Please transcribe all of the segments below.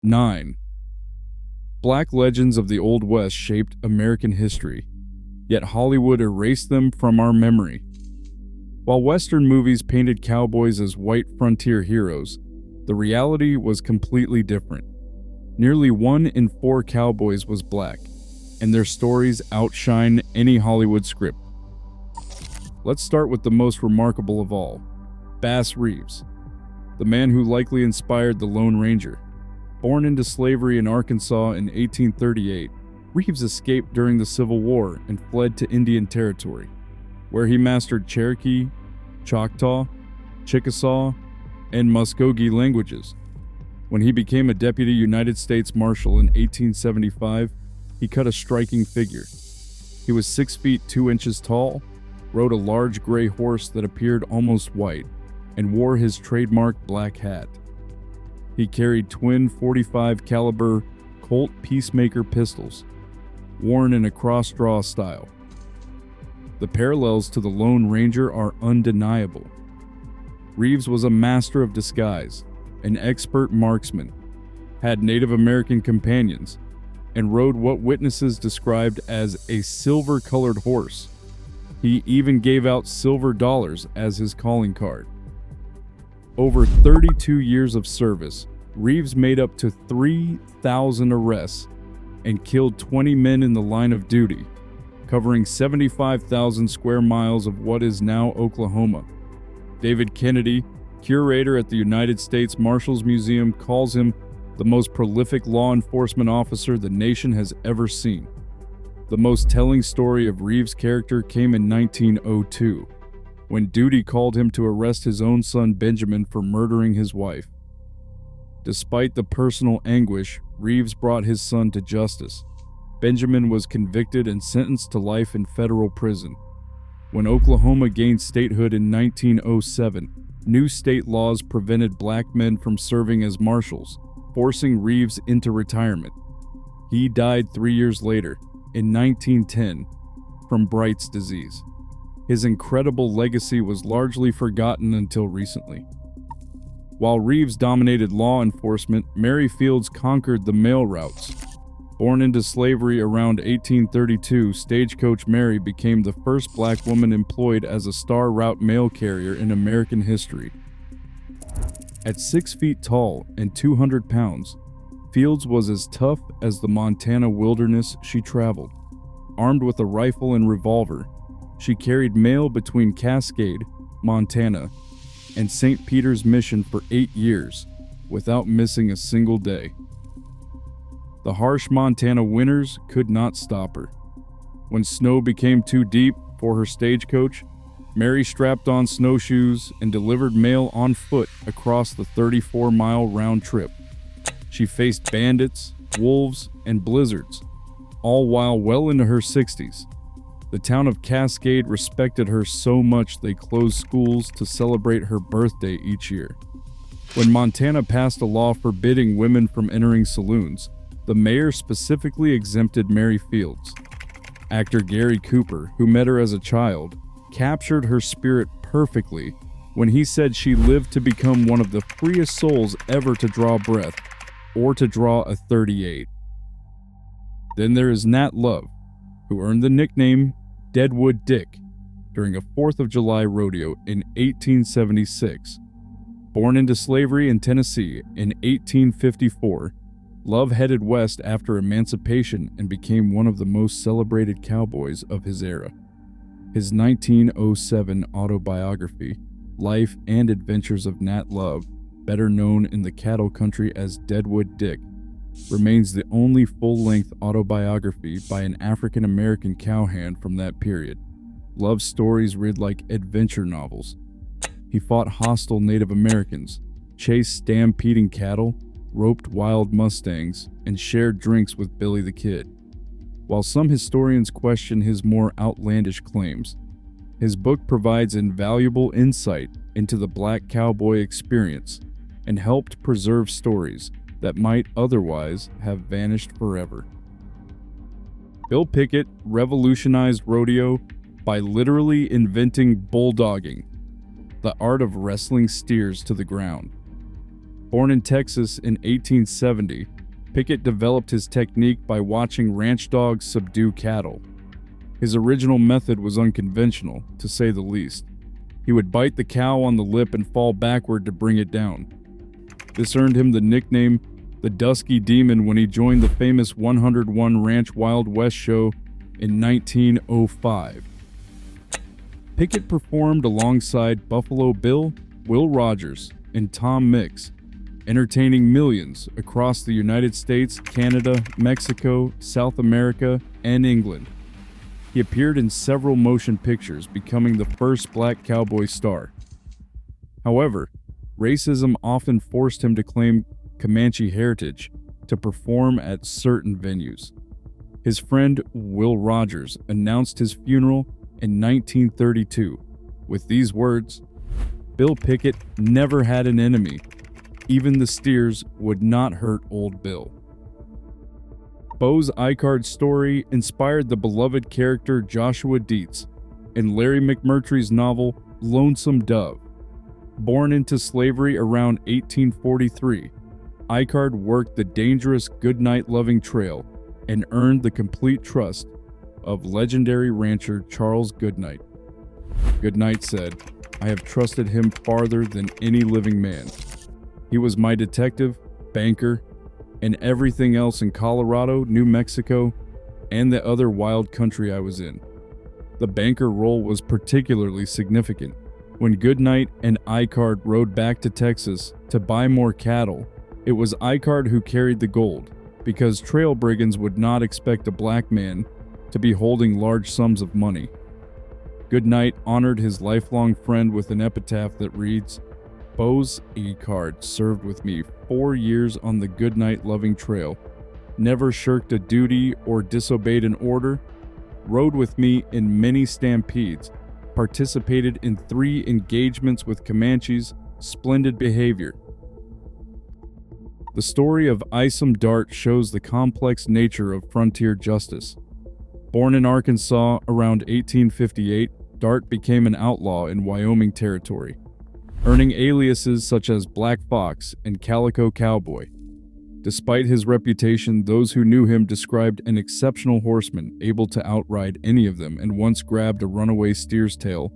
9. Black legends of the Old West shaped American history, yet Hollywood erased them from our memory. While Western movies painted cowboys as white frontier heroes, the reality was completely different. Nearly 1 in 4 cowboys was black, and their stories outshine any Hollywood script. Let's start with the most remarkable of all, Bass Reeves, the man who likely inspired the Lone Ranger. Born into slavery in Arkansas in 1838, Reeves escaped during the Civil War and fled to Indian Territory, where he mastered Cherokee, Choctaw, Chickasaw, and Muskogee languages. When he became a deputy United States Marshal in 1875, he cut a striking figure. He was 6 feet 2 inches tall, rode a large gray horse that appeared almost white, and wore his trademark black hat. He carried twin .45 caliber Colt Peacemaker pistols, worn in a cross-draw style. The parallels to the Lone Ranger are undeniable. Reeves was a master of disguise, an expert marksman, had Native American companions, and rode what witnesses described as a silver-colored horse. He even gave out silver dollars as his calling card. Over 32 years of service, Reeves made up to 3,000 arrests and killed 20 men in the line of duty, covering 75,000 square miles of what is now Oklahoma. David Kennedy, curator at the United States Marshals Museum, calls him the most prolific law enforcement officer the nation has ever seen. The most telling story of Reeves' character came in 1902, when duty called him to arrest his own son Benjamin for murdering his wife. Despite the personal anguish, Reeves brought his son to justice. Benjamin was convicted and sentenced to life in federal prison. When Oklahoma gained statehood in 1907, new state laws prevented black men from serving as marshals, forcing Reeves into retirement. He died 3 years later, in 1910, from Bright's disease. His incredible legacy was largely forgotten until recently. While Reeves dominated law enforcement, Mary Fields conquered the mail routes. Born into slavery around 1832, Stagecoach Mary became the first black woman employed as a star route mail carrier in American history. At 6 feet tall and 200 pounds, Fields was as tough as the Montana wilderness she traveled. Armed with a rifle and revolver, she carried mail between Cascade, Montana, and St. Peter's Mission for 8 years, without missing a single day. The harsh Montana winters could not stop her. When snow became too deep for her stagecoach, Mary strapped on snowshoes and delivered mail on foot across the 34-mile round trip. She faced bandits, wolves, and blizzards, all while well into her 60s. The town of Cascade respected her so much they closed schools to celebrate her birthday each year. When Montana passed a law forbidding women from entering saloons, the mayor specifically exempted Mary Fields. Actor Gary Cooper, who met her as a child, captured her spirit perfectly when he said she lived to become one of the freest souls ever to draw breath, or to draw a .38. Then there is Nat Love, who earned the nickname Deadwood Dick during a 4th of July rodeo in 1876. Born into slavery in Tennessee in 1854, Love headed west after emancipation and became one of the most celebrated cowboys of his era. His 1907 autobiography, Life and Adventures of Nat Love, better known in the cattle country as Deadwood Dick, remains the only full-length autobiography by an African-American cowhand from that period. Love's stories read like adventure novels. He fought hostile Native Americans, chased stampeding cattle, roped wild mustangs, and shared drinks with Billy the Kid. While some historians question his more outlandish claims, his book provides invaluable insight into the black cowboy experience and helped preserve stories that might otherwise have vanished forever. Bill Pickett revolutionized rodeo by literally inventing bulldogging, the art of wrestling steers to the ground. Born in Texas in 1870, Pickett developed his technique by watching ranch dogs subdue cattle. His original method was unconventional, to say the least. He would bite the cow on the lip and fall backward to bring it down. This earned him the nickname the Dusky Demon when he joined the famous 101 Ranch Wild West show in 1905. Pickett performed alongside Buffalo Bill, Will Rogers, and Tom Mix, entertaining millions across the United States, Canada, Mexico, South America, and England. He appeared in several motion pictures, becoming the first black cowboy star. However, racism often forced him to claim Comanche heritage to perform at certain venues. His friend Will Rogers announced his funeral in 1932 with these words, "Bill Pickett never had an enemy. Even the steers would not hurt old Bill." Bo's Icard story inspired the beloved character Joshua Dietz in Larry McMurtry's novel Lonesome Dove. Born into slavery around 1843, Icard worked the dangerous Goodnight-loving trail and earned the complete trust of legendary rancher Charles Goodnight. Goodnight said, "I have trusted him farther than any living man. He was my detective, banker, and everything else in Colorado, New Mexico, and the other wild country I was in." The banker role was particularly significant. When Goodnight and Icard rode back to Texas to buy more cattle, it was Icard who carried the gold, because trail brigands would not expect a black man to be holding large sums of money. Goodnight honored his lifelong friend with an epitaph that reads, "Bo's Icard served with me 4 years on the Goodnight-loving trail, never shirked a duty or disobeyed an order, rode with me in many stampedes, participated in 3 engagements with Comanches, splendid behavior." The story of Isom Dart shows the complex nature of frontier justice. Born in Arkansas around 1858, Dart became an outlaw in Wyoming Territory, earning aliases such as Black Fox and Calico Cowboy. Despite his reputation, those who knew him described an exceptional horseman able to outride any of them, and once grabbed a runaway steer's tail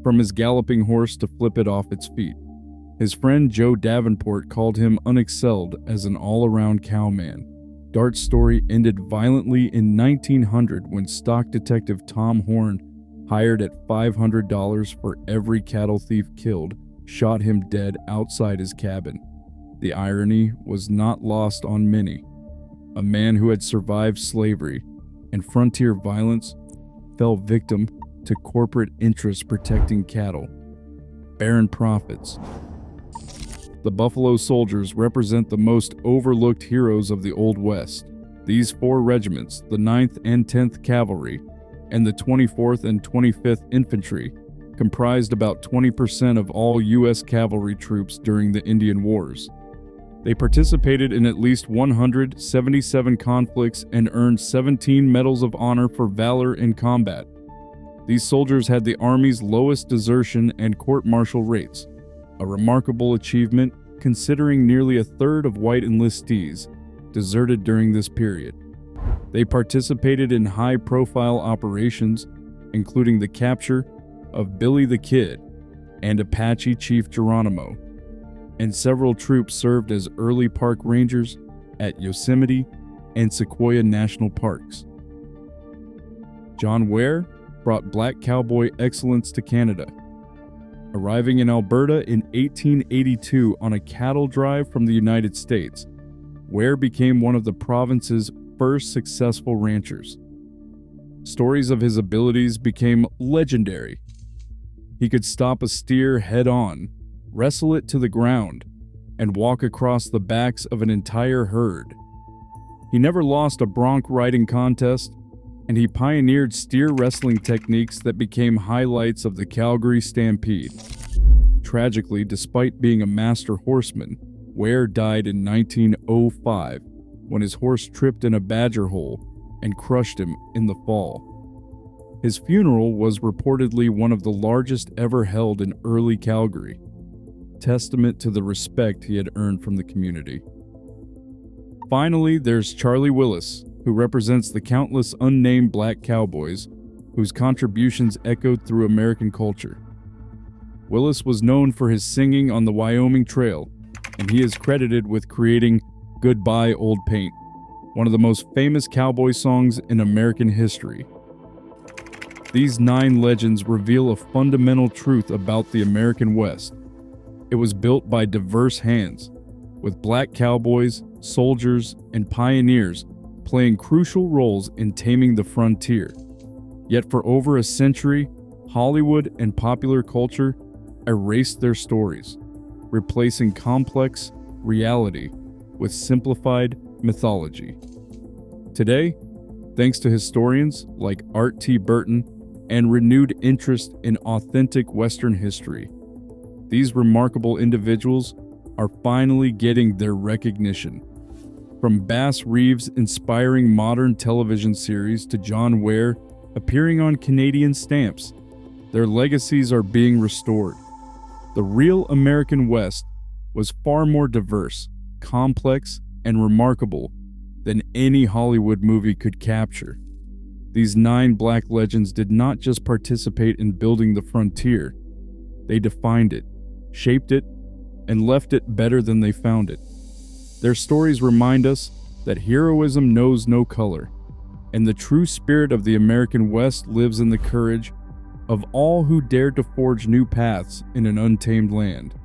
from his galloping horse to flip it off its feet. His friend Joe Davenport called him unexcelled as an all-around cowman. Dart's story ended violently in 1900 when stock detective Tom Horn, hired at $500 for every cattle thief killed, shot him dead outside his cabin. The irony was not lost on many. A man who had survived slavery and frontier violence fell victim to corporate interests protecting cattle. Barren profits. The Buffalo Soldiers represent the most overlooked heroes of the Old West. These 4 regiments, the 9th and 10th Cavalry, and the 24th and 25th Infantry, comprised about 20% of all U.S. cavalry troops during the Indian Wars. They participated in at least 177 conflicts and earned 17 Medals of Honor for valor in combat. These soldiers had the Army's lowest desertion and court-martial rates, a remarkable achievement considering nearly a third of white enlistees deserted during this period. They participated in high-profile operations, including the capture of Billy the Kid and Apache Chief Geronimo, and several troops served as early park rangers at Yosemite and Sequoia National Parks. John Ware brought black cowboy excellence to Canada. Arriving in Alberta in 1882 on a cattle drive from the United States, Ware became one of the province's first successful ranchers. Stories of his abilities became legendary. He could stop a steer head-on, wrestle it to the ground, and walk across the backs of an entire herd. He never lost a bronc riding contest, and he pioneered steer wrestling techniques that became highlights of the Calgary Stampede. Tragically, despite being a master horseman, Ware died in 1905 when his horse tripped in a badger hole and crushed him in the fall. His funeral was reportedly one of the largest ever held in early Calgary. testament to the respect he had earned from the community. Finally, there's Charlie Willis, who represents the countless unnamed black cowboys whose contributions echoed through American culture. Willis was known for his singing on the Wyoming Trail, and he is credited with creating "Goodbye Old Paint," one of the most famous cowboy songs in American history. These 9 legends reveal a fundamental truth about the American West. It was built by diverse hands, with black cowboys, soldiers, and pioneers playing crucial roles in taming the frontier. Yet for over a century, Hollywood and popular culture erased their stories, replacing complex reality with simplified mythology. Today, thanks to historians like Art T. Burton and renewed interest in authentic Western history, these remarkable individuals are finally getting their recognition. From Bass Reeves' inspiring modern television series to John Ware appearing on Canadian stamps, their legacies are being restored. The real American West was far more diverse, complex, and remarkable than any Hollywood movie could capture. These 9 black legends did not just participate in building the frontier, they defined it, shaped it, and left it better than they found it. Their stories remind us that heroism knows no color, and the true spirit of the American West lives in the courage of all who dared to forge new paths in an untamed land.